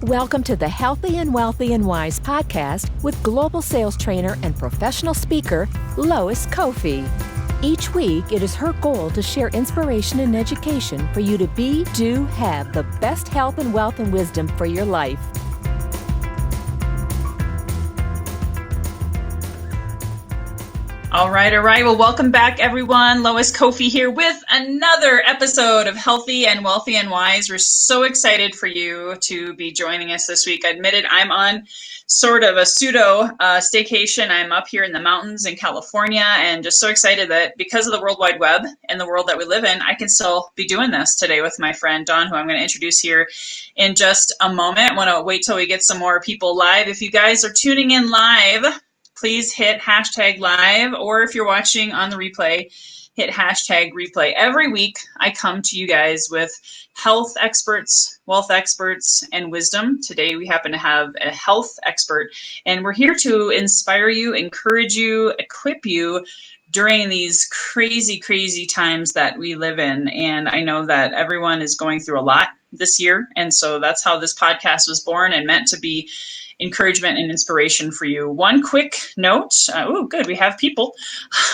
Welcome to the Healthy and Wealthy and Wise podcast with global sales trainer and professional speaker, Lois Kofi. Each week, it is her goal to share inspiration and education for you to be, do, have the best health and wealth and wisdom for your life. All right. Well, welcome back, everyone. Lois Kofi here with another episode of Healthy and Wealthy and Wise. We're so excited for you to be joining us this week. I admitted I'm on sort of a pseudo staycation. I'm up here in the mountains in California and just so excited that because of the World Wide Web and the world that we live in, I can still be doing this today with my friend Dawn, who I'm going to introduce here in just a moment. I want to wait till we get some more people live. If you guys are tuning in live, please hit hashtag live, or if you're watching on the replay, hit hashtag replay. Every week, I come to you guys with health experts, wealth experts, and wisdom. Today, we happen to have a health expert, and we're here to inspire you, encourage you, equip you during these crazy, crazy times that we live in. And I know that everyone is going through a lot this year, and so that's how this podcast was born and meant to be encouragement and inspiration for you. One quick note. Good. We have people.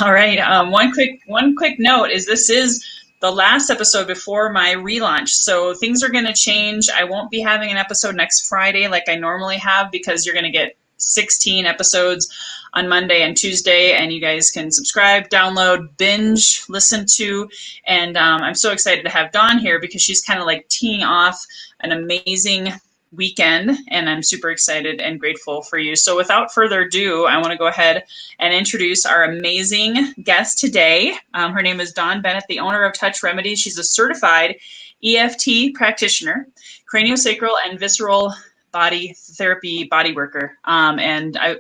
All right. One quick note is this is the last episode before my relaunch. So things are going to change. I won't be having an episode next Friday like I normally have because you're going to get 16 episodes on Monday and Tuesday, and you guys can subscribe, download, binge, listen to. And I'm so excited to have Dawn here because she's kind of like teeing off an amazing weekend, and I'm super excited and grateful for you. So without further ado, I want to go ahead and introduce our amazing guest today. Her name is Dawn Bennett, the owner of Touch Remedies. She's a certified EFT practitioner, craniosacral and visceral body therapy body worker.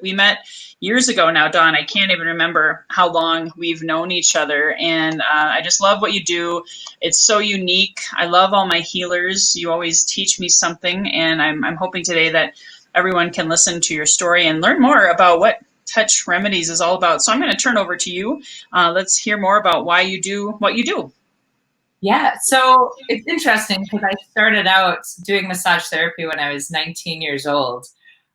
We met years ago now, Dawn. I can't even remember how long we've known each other. And I just love what you do. It's so unique. I love all my healers. You always teach me something. And I'm hoping today that everyone can listen to your story and learn more about what Touch Remedies is all about. So I'm going to turn over to you. Let's hear more about why you do what you do. Yeah, so it's interesting because I started out doing massage therapy when I was 19 years old.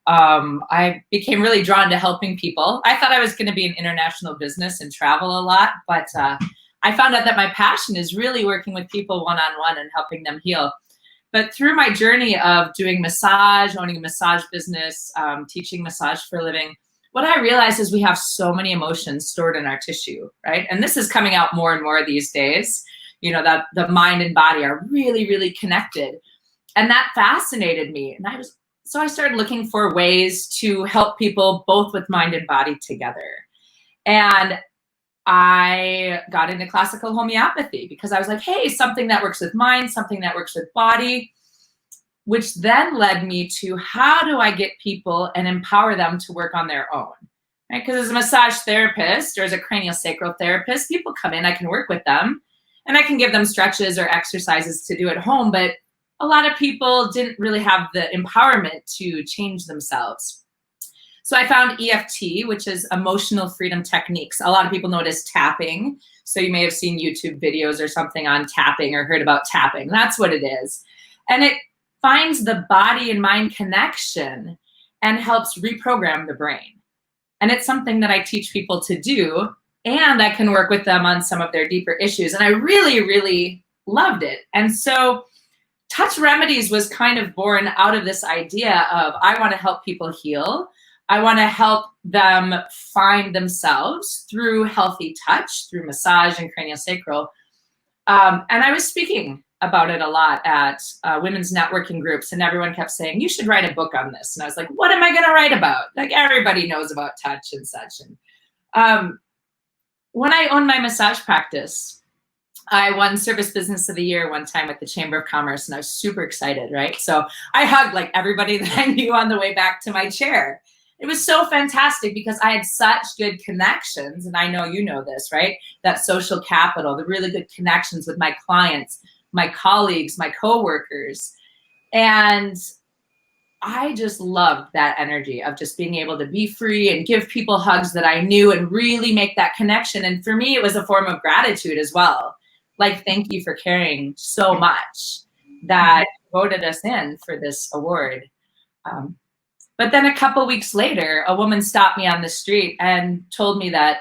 I became really drawn to helping people. I thought I was going to be in international business and travel a lot, but I found out that my passion is really working with people one-on-one and helping them heal. But through my journey of doing massage, owning a massage business, teaching massage for a living, what I realized is we have so many emotions stored in our tissue, right? And this is coming out more and more these days. You know, that the mind and body are really, really connected. And that fascinated me. And I started looking for ways to help people both with mind and body together. And I got into classical homeopathy because I was like, hey, something that works with mind, something that works with body, which then led me to how do I get people and empower them to work on their own? Right? Because as a massage therapist or as a craniosacral therapist, people come in, I can work with them. And I can give them stretches or exercises to do at home, but a lot of people didn't really have the empowerment to change themselves. So I found EFT, which is emotional freedom techniques. A lot of people know it as tapping. So you may have seen YouTube videos or something on tapping or heard about tapping. That's what it is. And it finds the body and mind connection and helps reprogram the brain. And it's something that I teach people to do. And I can work with them on some of their deeper issues. And I really, really loved it. And so Touch Remedies was kind of born out of this idea of I want to help people heal. I want to help them find themselves through healthy touch, through massage and craniosacral. And I was speaking about it a lot at women's networking groups. And everyone kept saying, you should write a book on this. And I was like, what am I going to write about? Like everybody knows about touch and such. And when I owned my massage practice, I won Service Business of the Year one time with the Chamber of Commerce, and I was super excited, right? So I hugged like everybody that I knew on the way back to my chair. It was so fantastic because I had such good connections, and I know you know this, right? That social capital, the really good connections with my clients, my colleagues, my coworkers. And I just loved that energy of just being able to be free and give people hugs that I knew and really make that connection. And for me, it was a form of gratitude as well. Like, thank you for caring so much that voted us in for this award. But then a couple weeks later, a woman stopped me on the street and told me that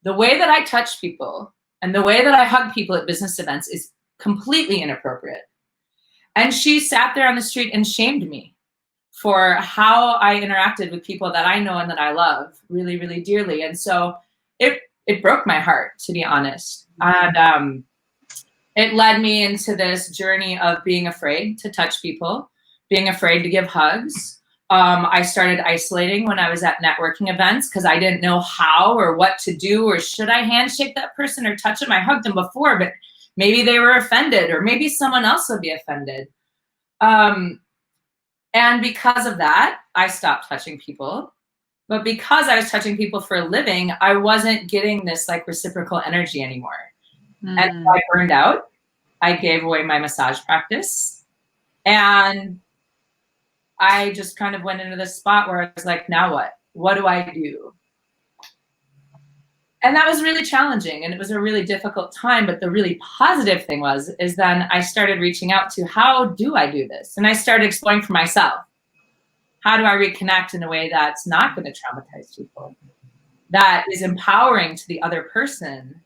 the way that I touch people and the way that I hug people at business events is completely inappropriate. And she sat there on the street and shamed me for how I interacted with people that I know and that I love really, really dearly. And so it broke my heart, to be honest. And it led me into this journey of being afraid to touch people, being afraid to give hugs. I started isolating when I was at networking events because I didn't know how or what to do, or should I handshake that person or touch them? I hugged them before, but maybe they were offended, or maybe someone else will be offended. And because of that, I stopped touching people. But because I was touching people for a living, I wasn't getting this like reciprocal energy anymore. And so I burned out. I gave away my massage practice. And I just kind of went into this spot where I was like, now what? What do I do? And that was really challenging, and it was a really difficult time. But the really positive thing is then I started reaching out to, how do I do this? And I started exploring for myself. How do I reconnect in a way that's not going to traumatize people, that is empowering to the other person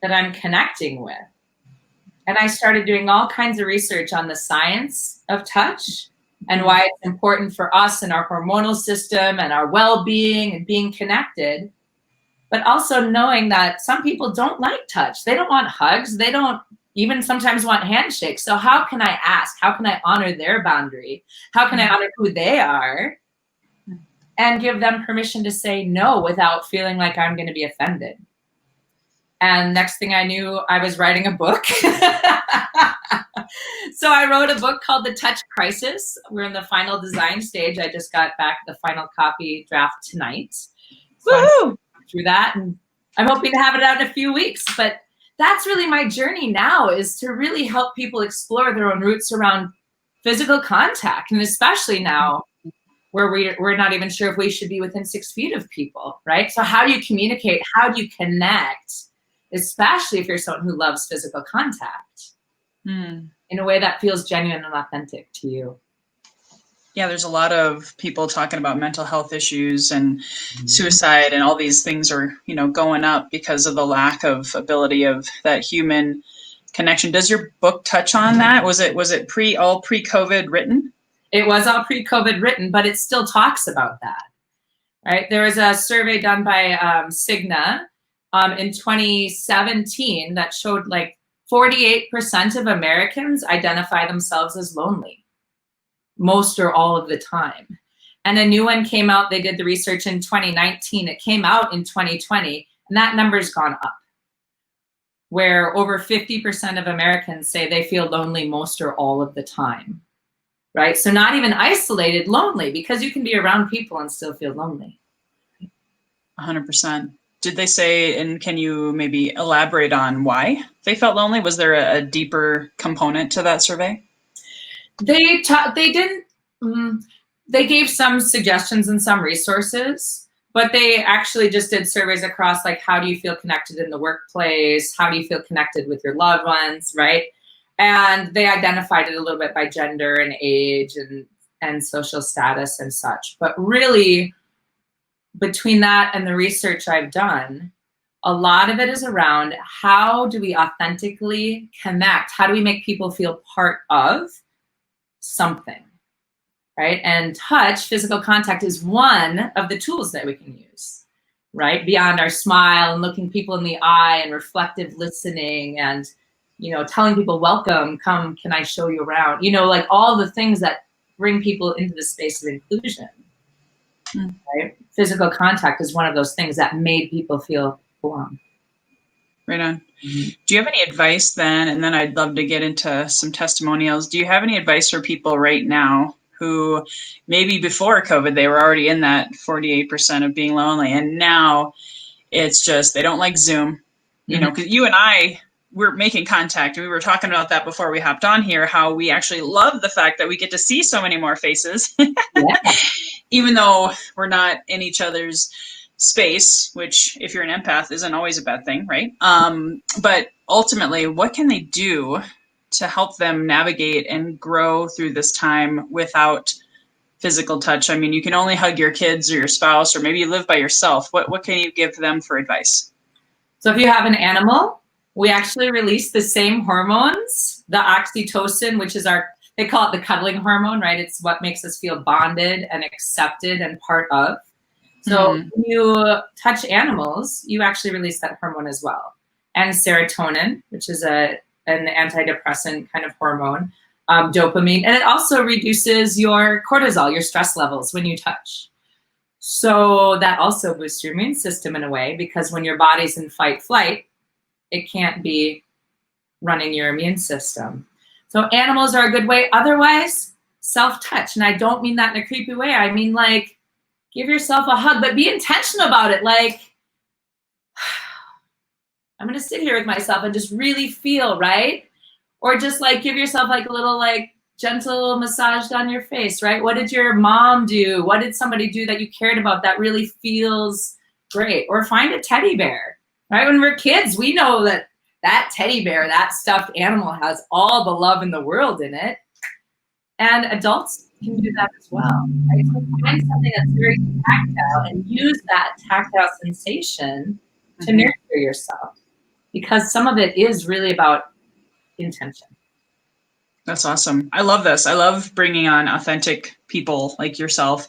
that I'm connecting with? And I started doing all kinds of research on the science of touch and why it's important for us and our hormonal system and our well-being and being connected, but also knowing that some people don't like touch. They don't want hugs. They don't even sometimes want handshakes. So how can I ask? How can I honor their boundary? How can I honor who they are and give them permission to say no without feeling like I'm going to be offended? And next thing I knew, I was writing a book. So I wrote a book called The Touch Crisis. We're in the final design stage. I just got back the final copy draft tonight. So I'm through that, and I'm hoping to have it out in a few weeks. But that's really my journey now, is to really help people explore their own roots around physical contact. And especially now where we're not even sure if we should be within 6 feet of people, right? So how do you communicate? How do you connect? Especially if you're someone who loves physical contact in a way that feels genuine and authentic to you. Yeah, there's a lot of people talking about mental health issues and suicide, and all these things are, going up because of the lack of ability of that human connection. Does your book touch on that? Was it all pre-COVID written? It was all pre-COVID written, but it still talks about that, right? There was a survey done by Cigna in 2017 that showed like 48% of Americans identify themselves as lonely, most or all of the time. And a new one came out. They did the research in 2019. It came out in 2020, and that number's gone up, where over 50% of Americans say they feel lonely most or all of the time, right? So not even isolated, lonely, because you can be around people and still feel lonely. 100%. Did they say, and can you maybe elaborate on why they felt lonely? Was there a deeper component to that survey? They didn't. They gave some suggestions and some resources, but they actually just did surveys across, like, how do you feel connected in the workplace? How do you feel connected with your loved ones, right? And they identified it a little bit by gender and age and social status and such. But really, between that and the research I've done, a lot of it is around how do we authentically connect? How do we make people feel part of something, right? And touch, physical contact, is one of the tools that we can use, right? Beyond our smile and looking people in the eye and reflective listening and, telling people, welcome, come, can I show you around? Like all the things that bring people into the space of inclusion, right? Physical contact is one of those things that made people feel belong. Right on. Do you have any advice then? And then I'd love to get into some testimonials. Do you have any advice for people right now who maybe before COVID, they were already in that 48% of being lonely, and now it's just, they don't like Zoom, because you and I, we're making contact. We were talking about that before we hopped on here, how we actually love the fact that we get to see so many more faces, even though we're not in each other's space, which if you're an empath isn't always a bad thing, right? But ultimately, what can they do to help them navigate and grow through this time without physical touch? I mean, you can only hug your kids or your spouse, or maybe you live by yourself. What can you give them for advice? So if you have an animal, we actually release the same hormones, the oxytocin, which is they call it the cuddling hormone, right? It's what makes us feel bonded and accepted and part of. So when you touch animals, you actually release that hormone as well. And serotonin, which is an antidepressant kind of hormone, dopamine, and it also reduces your cortisol, your stress levels when you touch. So that also boosts your immune system in a way, because when your body's in fight flight, it can't be running your immune system. So animals are a good way. Otherwise, self-touch. And I don't mean that in a creepy way. I mean, like, give yourself a hug, but be intentional about it. Like, I'm going to sit here with myself and just really feel, right? Or just like give yourself like a little like gentle massage down your face, right? What did your mom do? What did somebody do that you cared about that really feels great? Or find a teddy bear, right? When we're kids, we know that teddy bear, that stuffed animal has all the love in the world in it. And adults can do that as well, right? So find something that's very tactile and use that tactile sensation to nurture yourself, because some of it is really about intention. That's awesome. I love this. I love bringing on authentic people like yourself,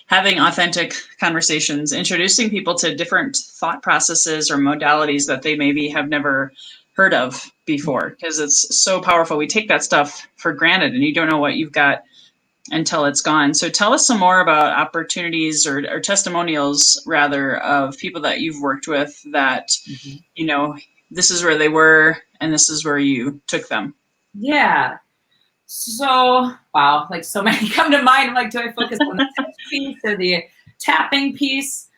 having authentic conversations, introducing people to different thought processes or modalities that they maybe have never heard of before, because it's so powerful. We take that stuff for granted and you don't know what you've got until it's gone. So tell us some more about opportunities or testimonials rather of people that you've worked with that, you know, this is where they were and this is where you took them. Yeah. So, wow, like so many come to mind. I'm like, do I focus on the touch piece or the tapping piece?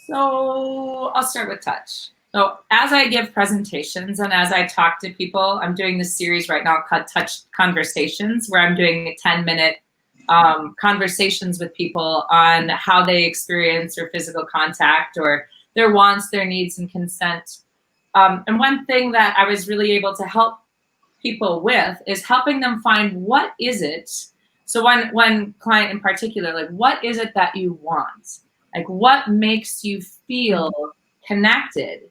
So I'll start with touch. So as I give presentations and as I talk to people, I'm doing this series right now called Touch Conversations, where I'm doing 10-minute conversations with people on how they experience their physical contact or their wants, their needs, and consent. And one thing that I was really able to help people with is helping them find what is it. So one client in particular, like, what is it that you want? Like, what makes you feel connected?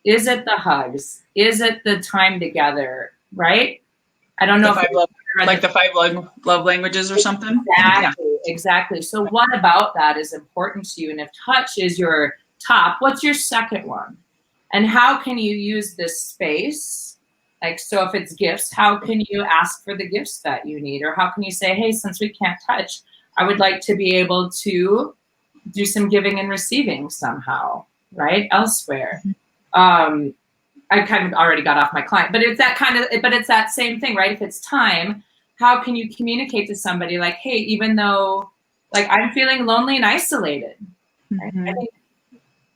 Is it the hugs? Is it the time together? Right? I don't know the five love languages or something. Exactly. So what about that is important to you? And if touch is your top, what's your second one? And how can you use this space? Like, so if it's gifts, how can you ask for the gifts that you need? Or how can you say, hey, since we can't touch, I would like to be able to do some giving and receiving somehow, right? Elsewhere. I kind of already got off my client, but it's that same thing, right? If it's time, how can you communicate to somebody like, hey, even though like I'm feeling lonely and isolated, right? I think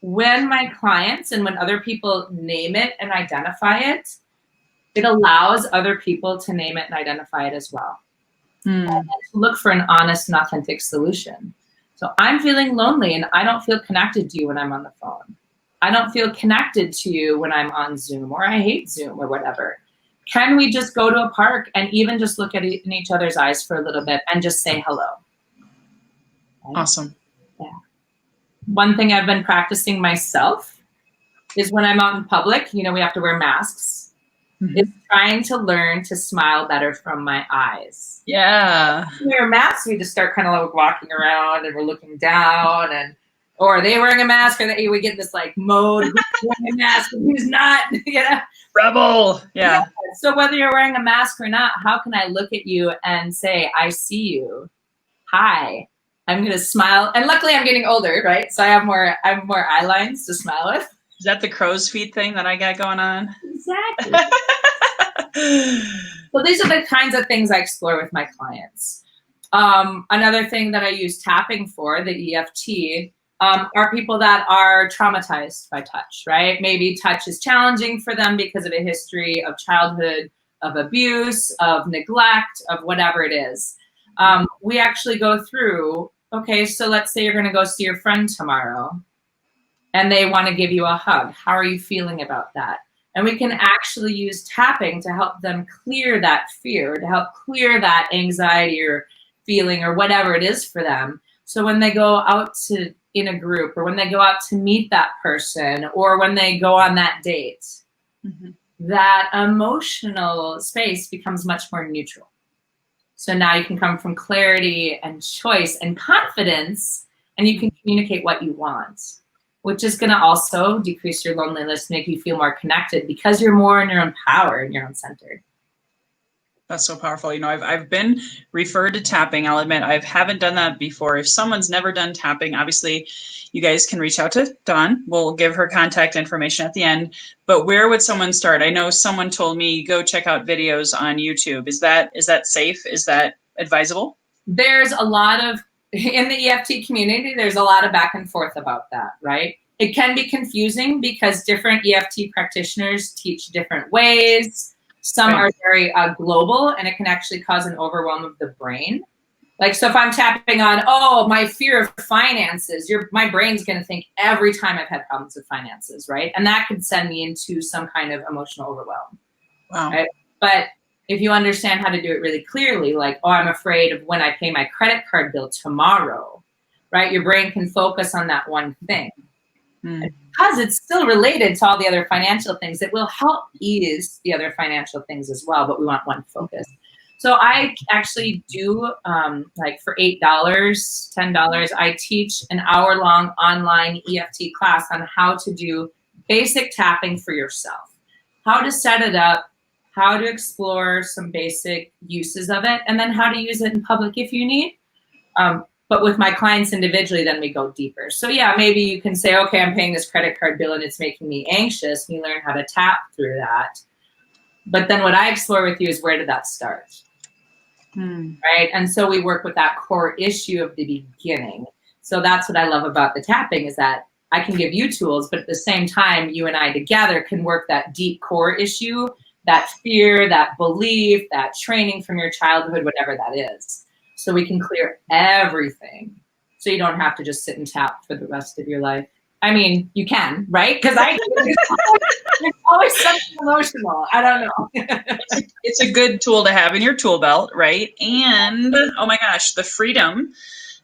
when my clients and when other people name it and identify it, it allows other people to name it and identify it as well. And to look for an honest and authentic solution. So I'm feeling lonely and I don't feel connected to you when I'm on the phone. I don't feel connected to you when I'm on Zoom, or I hate Zoom or whatever. Can we just go to a park and even just look at in each other's eyes for a little bit and just say hello? Right? Awesome. Yeah. One thing I've been practicing myself is when I'm out in public, you know, we have to wear masks, is trying to learn to smile better from my eyes. Yeah. When we wear masks, we just start kind of like walking around and we're looking down, and or are they wearing a mask, or we get this like mode, who's wearing a mask and who's not, you know? Rebel. Yeah. So whether you're wearing a mask or not, how can I look at you and say, I see you. Hi. I'm going to smile. And luckily I'm getting older, right? So I have more eye lines to smile with. Is that the crow's feet thing that I got going on? Exactly. So these are the kinds of things I explore with my clients. Another thing that I use tapping for, the EFT, are people that are traumatized by touch, right? Maybe touch is challenging for them because of a history of childhood, of abuse, of neglect, of whatever it is. We actually go through, okay, so let's say you're going to go see your friend tomorrow and they want to give you a hug. How are you feeling about that? And we can actually use tapping to help them clear that fear, to help clear that anxiety or feeling or whatever it is for them. So when they go out to in a group, or when they go out to meet that person, or when they go on that date, that emotional space becomes much more neutral. So now you can come from clarity and choice and confidence, and you can communicate what you want, which is going to also decrease your loneliness, make you feel more connected because you're more in your own power and your own center. That's so powerful. You know, I've been referred to tapping. I'll admit I haven't done that before. If someone's never done tapping, obviously you guys can reach out to Dawn. We'll give her contact information at the end. But where would someone start? I know someone told me go check out videos on YouTube. Is that safe? Is that advisable? There's a lot of, in the EFT community, there's a lot of back and forth about that, right? It can be confusing because different EFT practitioners teach different ways. Some are very global, and it can actually cause an overwhelm of the brain. Like, so if I'm tapping on, oh, my fear of finances, my brain's going to think every time I've had problems with finances, right? And that could send me into some kind of emotional overwhelm. Wow. Right? But if you understand how to do it really clearly, like, oh, I'm afraid of when I pay my credit card bill tomorrow, right? Your brain can focus on that one thing. Because it's still related to all the other financial things, it will help ease the other financial things as well, but we want one focus. So I actually do, like for $8, $10, I teach an hour-long online EFT class on how to do basic tapping for yourself, how to set it up, how to explore some basic uses of it, and then how to use it in public if you need. But with my clients individually, then we go deeper. So yeah, maybe you can say, okay, I'm paying this credit card bill and it's making me anxious. And you learn how to tap through that. But then what I explore with you is, where did that start? Right? And so we work with that core issue of the beginning. So that's what I love about the tapping, is that I can give you tools, but at the same time, you and I together can work that deep core issue, that fear, that belief, that training from your childhood, whatever that is. So we can clear everything. So you don't have to just sit and tap for the rest of your life. I mean, you can, right? Because it's always something emotional. I don't know. It's a good tool to have in your tool belt, right? And oh my gosh, the freedom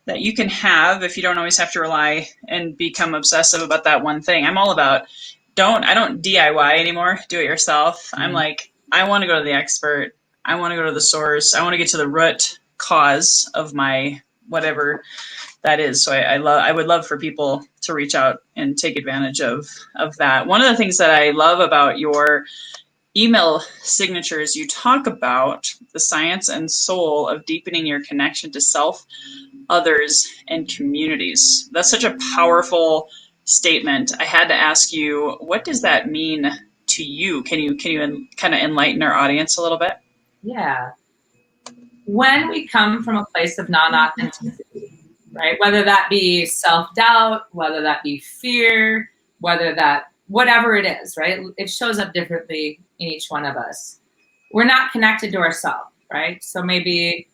that you can have if you don't always have to rely and become obsessive about that one thing. I'm all about I don't DIY anymore, do it yourself. I'm like, I want to go to the expert. I want to go to the source. I want to get to the root cause of my whatever that is. So I would love for people to reach out and take advantage of that. One of the things that I love about your email signatures, you talk about the science and soul of deepening your connection to self, others, and communities. That's such a powerful statement. I had to ask you, what does that mean to you? Can you kind of enlighten our audience a little bit? Yeah. When we come from a place of non-authenticity, right? Whether that be self-doubt, whether that be fear, whatever it is, right? It shows up differently in each one of us. We're not connected to ourselves, right? So maybe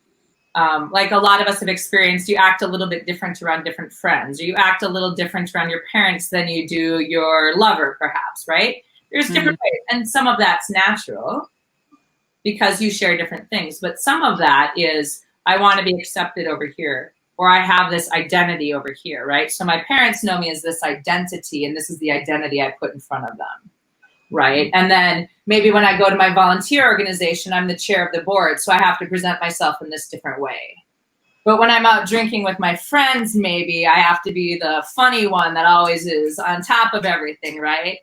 like a lot of us have experienced, you act a little bit different around different friends, or you act a little different around your parents than you do your lover, perhaps, right? There's different ways, and some of that's natural because you share different things. But some of that is, I want to be accepted over here, or I have this identity over here, right? So my parents know me as this identity, and this is the identity I put in front of them, right? And then maybe when I go to my volunteer organization, I'm the chair of the board, so I have to present myself in this different way. But when I'm out drinking with my friends, maybe I have to be the funny one that always is on top of everything, right?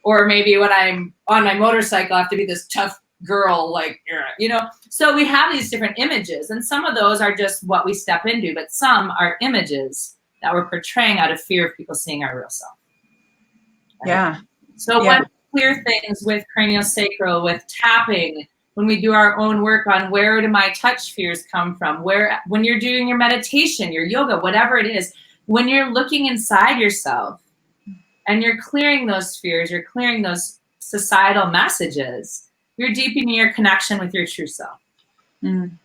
Or maybe when I'm on my motorcycle, I have to be this tough girl, like, you know. So we have these different images, and some of those are just what we step into, but some are images that we're portraying out of fear of people seeing our real self. Right? Yeah. So when we clear things with craniosacral, with tapping, when we do our own work on where do my touch fears come from, when you're doing your meditation, your yoga, whatever it is, when you're looking inside yourself and you're clearing those fears, you're clearing those societal messages, you're deepening your connection with your true self. And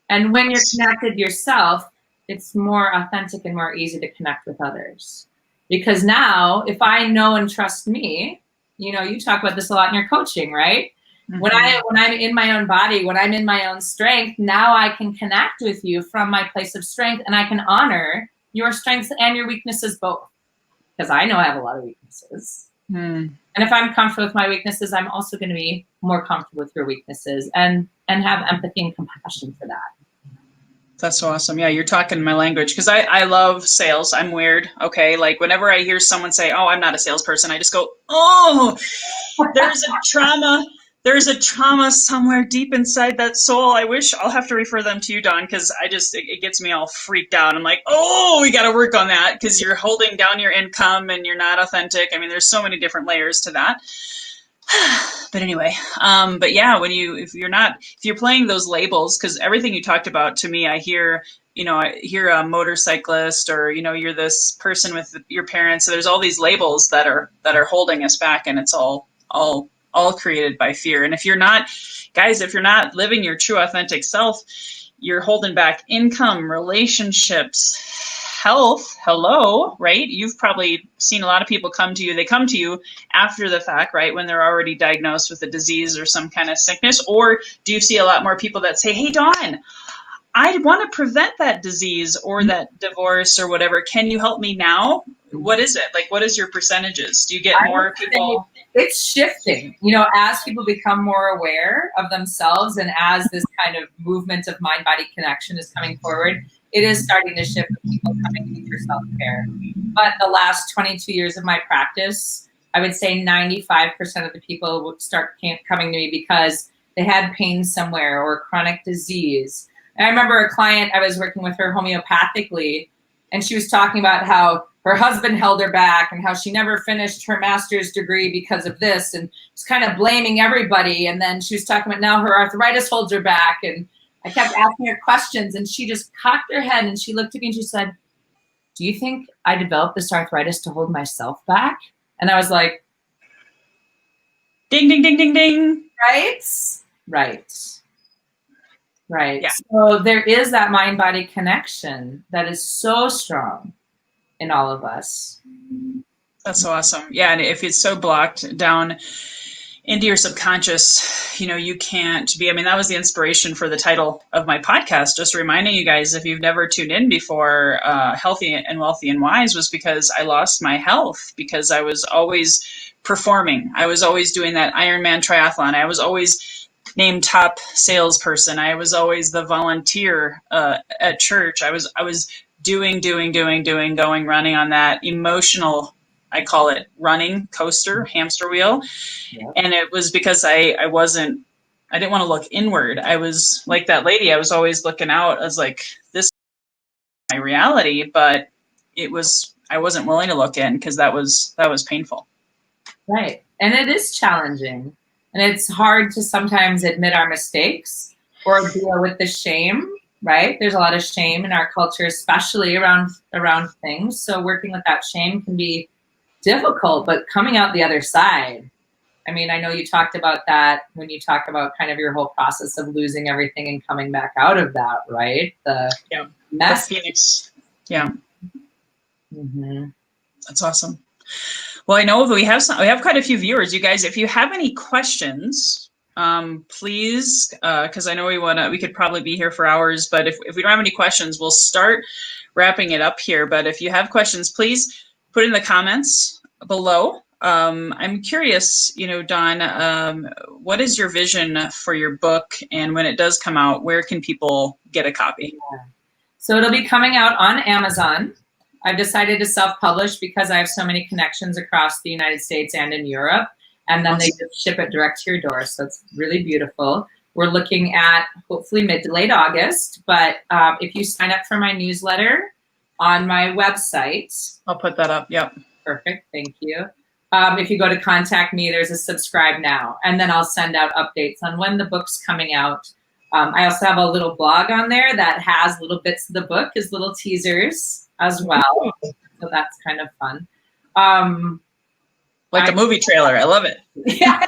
when you're connected to yourself, it's more authentic and more easy to connect with others. Because now, if I know and trust me, You know, you talk about this a lot in your coaching, right? Mm-hmm. When I'm in my own body, when I'm in my own strength, now I can connect with you from my place of strength, and I can honor your strengths and your weaknesses both. Because I know I have a lot of weaknesses. And if I'm comfortable with my weaknesses, I'm also going to be more comfortable with your weaknesses and have empathy and compassion for that. That's so awesome. Yeah, you're talking my language, because I love sales. I'm weird. Okay. Like whenever I hear someone say, oh, I'm not a salesperson, I just go, oh, there's a trauma. There's a trauma somewhere deep inside that soul. I wish I'll have to refer them to you, Dawn, because it gets me all freaked out. I'm like, oh, we got to work on that, because you're holding down your income and you're not authentic. I mean, there's so many different layers to that. But anyway, but yeah, if you're playing those labels, because everything you talked about, to me, I hear a motorcyclist, or, you're this person with your parents. So there's all these labels that are holding us back, and it's all created by fear. And if you're not living your true authentic self, you're holding back income, relationships, health. Hello, right? You've probably seen a lot of people come to you. They come to you after the fact, right? When they're already diagnosed with a disease or some kind of sickness. Or do you see a lot more people that say, hey, Dawn, I want to prevent that disease or that divorce or whatever. Can you help me now? What is it? Like, what is your percentages? Do you get more people? It's shifting, as people become more aware of themselves, and as this kind of movement of mind-body connection is coming forward, it is starting to shift with people coming to for self-care. But the last 22 years of my practice, I would say 95% of the people would start coming to me because they had pain somewhere or chronic disease. And I remember a client, I was working with her homeopathically, and she was talking about how her husband held her back and how she never finished her master's degree because of this, and was kind of blaming everybody. And then she was talking about now her arthritis holds her back. And I kept asking her questions, and she just cocked her head and she looked at me and she said, do you think I developed this arthritis to hold myself back? And I was like, ding, ding, ding, ding, ding. Right. Yeah. So there is that mind-body connection that is so strong in all of us. That's so awesome. Yeah. And if it's so blocked down into your subconscious, you can't be. I mean, that was the inspiration for the title of my podcast, just reminding you guys, if you've never tuned in before, Healthy and Wealthy and Wise, was because I lost my health, because I was always performing. I was always doing that Ironman triathlon. I was always named top salesperson. I was always the volunteer at church. I was doing, going, running on that emotional, I call it running coaster, hamster wheel. Yeah. And it was because I didn't want to look inward. I was like that lady. I was always looking out. I was like, this is my reality, but I wasn't willing to look in, because that was painful. Right. And it is challenging. And it's hard to sometimes admit our mistakes or deal with the shame, right? There's a lot of shame in our culture, especially around things. So working with that shame can be difficult, but coming out the other side. I mean, I know you talked about that when you talk about kind of your whole process of losing everything and coming back out of that, right? The mess. The Phoenix. Yeah. Mm-hmm. That's awesome. Well, I know we have quite a few viewers. You guys, if you have any questions, please, because I know we could probably be here for hours, but if we don't have any questions, we'll start wrapping it up here. But if you have questions, please put in the comments below. I'm curious, Dawn, what is your vision for your book? And when it does come out, where can people get a copy? Yeah. So it'll be coming out on Amazon. I've decided to self-publish because I have so many connections across the United States and in Europe, and then they just ship it direct to your door. So it's really beautiful. We're looking at hopefully mid to late August, but if you sign up for my newsletter on my website. I'll put that up. Yep. Perfect. Thank you. If you go to contact me, there's a subscribe now, and then I'll send out updates on when the book's coming out. I also have a little blog on there that has little bits of the book as little teasers as well. So that's kind of fun. Like a movie trailer. I love it. Yeah,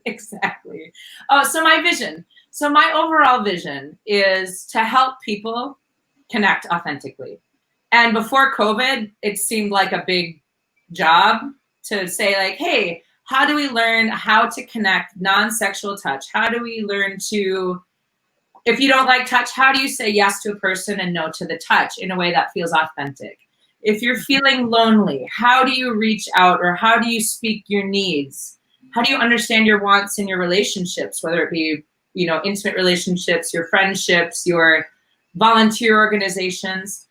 exactly. Oh, so my vision. So my overall vision is to help people connect authentically. And before COVID, it seemed like a big job to say like, hey, how do we learn how to connect non-sexual touch? How do we learn to, if you don't like touch, how do you say yes to a person and no to the touch in a way that feels authentic? If you're feeling lonely, how do you reach out, or how do you speak your needs? How do you understand your wants in your relationships, whether it be, intimate relationships, your friendships, your volunteer organizations?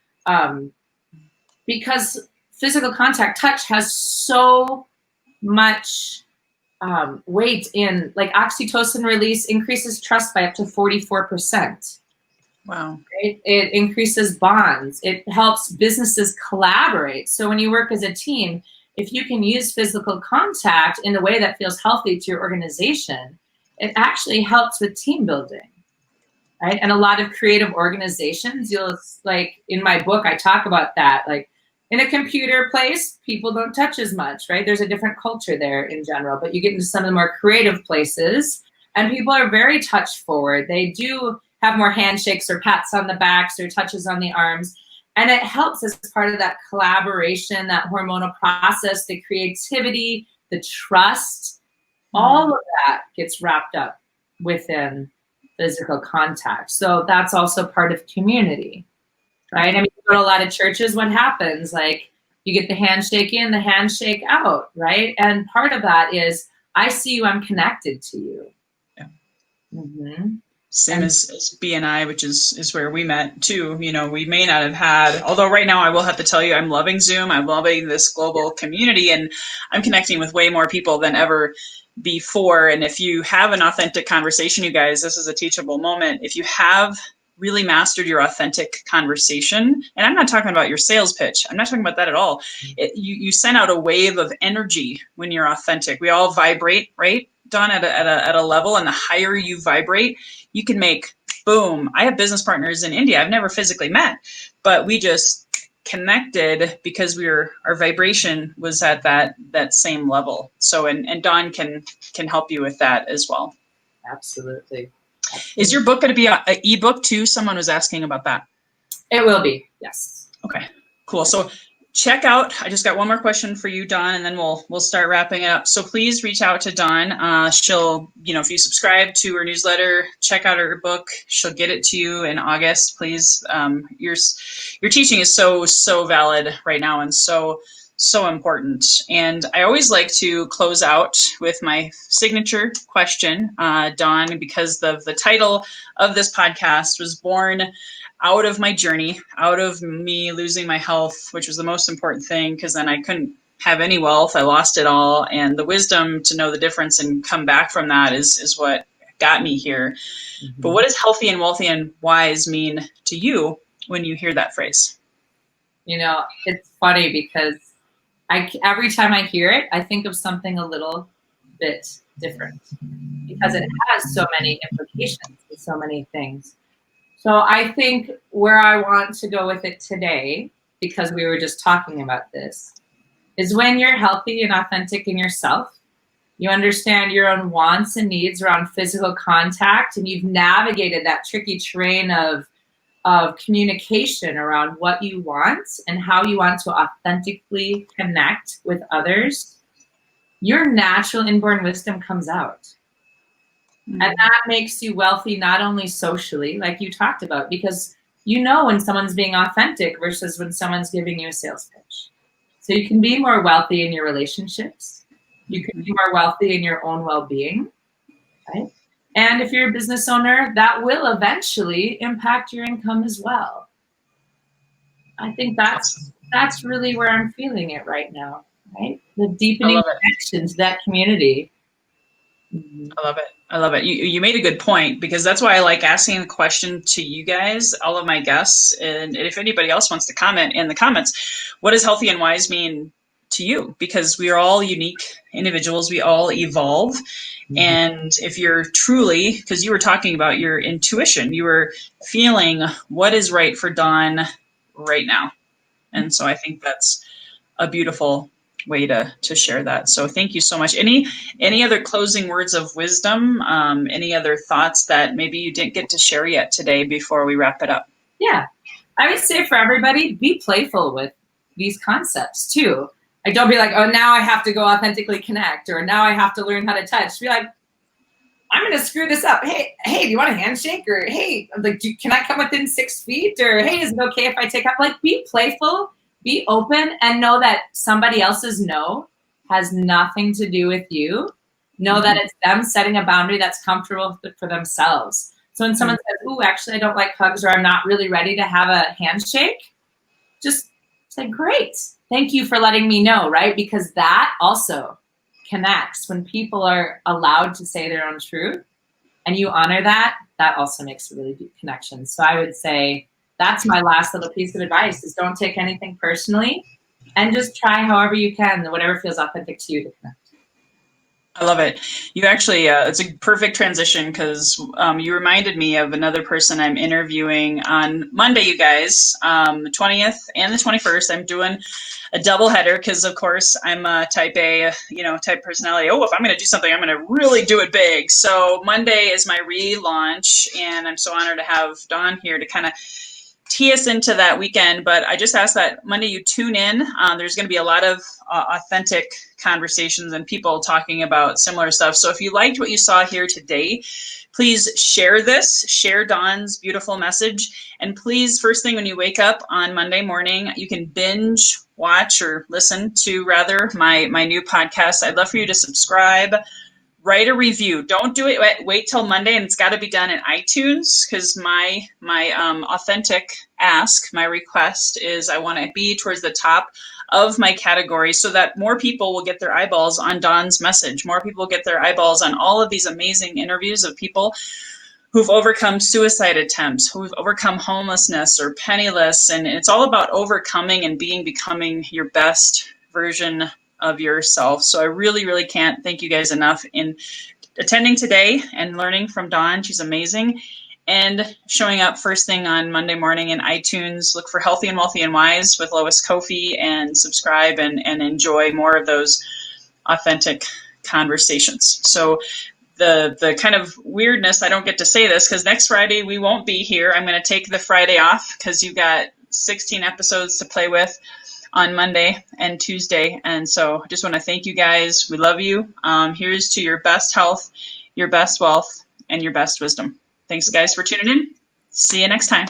Because physical contact, touch has so much weight in, like, oxytocin release increases trust by up to 44%. Wow. Right? It increases bonds. It helps businesses collaborate. So when you work as a team, if you can use physical contact in a way that feels healthy to your organization, it actually helps with team building. Right? And a lot of creative organizations, like in my book, I talk about that. Like, in a computer place, people don't touch as much, right? There's a different culture there in general, but you get into some of the more creative places and people are very touch forward. They do have more handshakes or pats on the backs or touches on the arms. And it helps as part of that collaboration, that hormonal process, the creativity, the trust, all of that gets wrapped up within physical contact. So that's also part of community. Right? I mean, you go to a lot of churches, what happens? Like, you get the handshake in, the handshake out, right? And part of that is, I see you, I'm connected to you. Yeah. Mm-hmm. Same as BNI, which is where we met too. We may not have had, although right now I will have to tell you, I'm loving Zoom. I'm loving this global community, and I'm connecting with way more people than ever before. And if you have an authentic conversation, you guys, this is a teachable moment. If you have really mastered your authentic conversation, and I'm not talking about your sales pitch, I'm not talking about that at all. You send out a wave of energy when you're authentic. We all vibrate, right, Dawn, at a level, and the higher you vibrate, you can make boom. I have business partners in India I've never physically met, but we just connected because our vibration was at that same level. So and Dawn can help you with that as well. Absolutely. Is your book going to be an ebook too? Someone was asking about that. It will be, yes. Okay, cool. So check out, I just got one more question for you, Dawn, and then we'll start wrapping it up. So please reach out to Dawn. She'll, if you subscribe to her newsletter, check out her book. She'll get it to you in August. Please, your teaching is so valid right now and so important. And I always like to close out with my signature question, Dawn, because the title of this podcast was born out of my journey, out of me losing my health, which was the most important thing, because then I couldn't have any wealth. I lost it all. And the wisdom to know the difference and come back from that is what got me here. Mm-hmm. But what does healthy and wealthy and wise mean to you when you hear that phrase? It's funny because every time I hear it, I think of something a little bit different because it has so many implications with so many things. So I think where I want to go with it today, because we were just talking about this, is when you're healthy and authentic in yourself, you understand your own wants and needs around physical contact, and you've navigated that tricky terrain of communication around what you want and how you want to authentically connect with others, your natural inborn wisdom comes out. Mm-hmm. And that makes you wealthy, not only socially, like you talked about, because when someone's being authentic versus when someone's giving you a sales pitch. So you can be more wealthy in your relationships. You can be more wealthy in your own well-being, right? And if you're a business owner, that will eventually impact your income as well. I think that's really where I'm feeling it right now, right? The deepening connection to that community. Mm-hmm. I love it. You made a good point, because that's why I like asking the question to you guys, all of my guests, and if anybody else wants to comment in the comments, what does healthy and wise mean to you? Because we are all unique individuals. We all evolve. Mm-hmm. And if you're truly, because you were talking about your intuition, you were feeling what is right for Dawn right now. And so I think that's a beautiful way to share that. So thank you so much. Any other closing words of wisdom? Any other thoughts that maybe you didn't get to share yet today before we wrap it up? Yeah, I would say for everybody, be playful with these concepts too. Like, don't be like, oh, now I have to go authentically connect, or now I have to learn how to touch. Be like, I'm going to screw this up. Hey, do you want a handshake? Or, hey, like, can I come within 6 feet? Or, hey, is it okay if I take up? Like, be playful, be open, and know that somebody else's no has nothing to do with you. Know that it's them setting a boundary that's comfortable for themselves. So when someone says, ooh, actually, I don't like hugs, or I'm not really ready to have a handshake, just say, great. Thank you for letting me know, right? Because that also connects. When people are allowed to say their own truth and you honor that, that also makes a really deep connection. So I would say that's my last little piece of advice, is don't take anything personally and just try however you can, whatever feels authentic to you to connect. I love it. You actually, it's a perfect transition, because you reminded me of another person I'm interviewing on Monday, you guys, the 20th and the 21st. I'm doing a double header because, of course, I'm a type A, type personality. Oh, if I'm going to do something, I'm going to really do it big. So Monday is my relaunch, and I'm so honored to have Dawn here to kind of tee us into that weekend. But I just ask that Monday you tune in. There's going to be a lot of authentic conversations and people talking about similar stuff. So if you liked what you saw here today, please share this, share Dawn's beautiful message. And please, first thing when you wake up on Monday morning, you can binge watch, or listen to rather, my new podcast. I'd love for you to subscribe, write a review. Don't do it. Wait till Monday, and it's got to be done in iTunes, because my authentic ask, my request is I want to be towards the top of my category, so that more people will get their eyeballs on Dawn's message. More people get their eyeballs on all of these amazing interviews of people who've overcome suicide attempts, who've overcome homelessness or penniless. And it's all about overcoming and becoming your best version of yourself. So I really, really can't thank you guys enough in attending today and learning from Dawn. She's amazing. And showing up first thing on Monday morning in iTunes. Look for Healthy and Wealthy and Wise with Lois Kofi, and subscribe and enjoy more of those authentic conversations. So the kind of weirdness, I don't get to say this because next Friday we won't be here. I'm going to take the Friday off because you've got 16 episodes to play with on Monday and Tuesday. And so I just want to thank you guys. We love you. Here's to your best health, your best wealth, and your best wisdom. Thanks, guys, for tuning in. See you next time.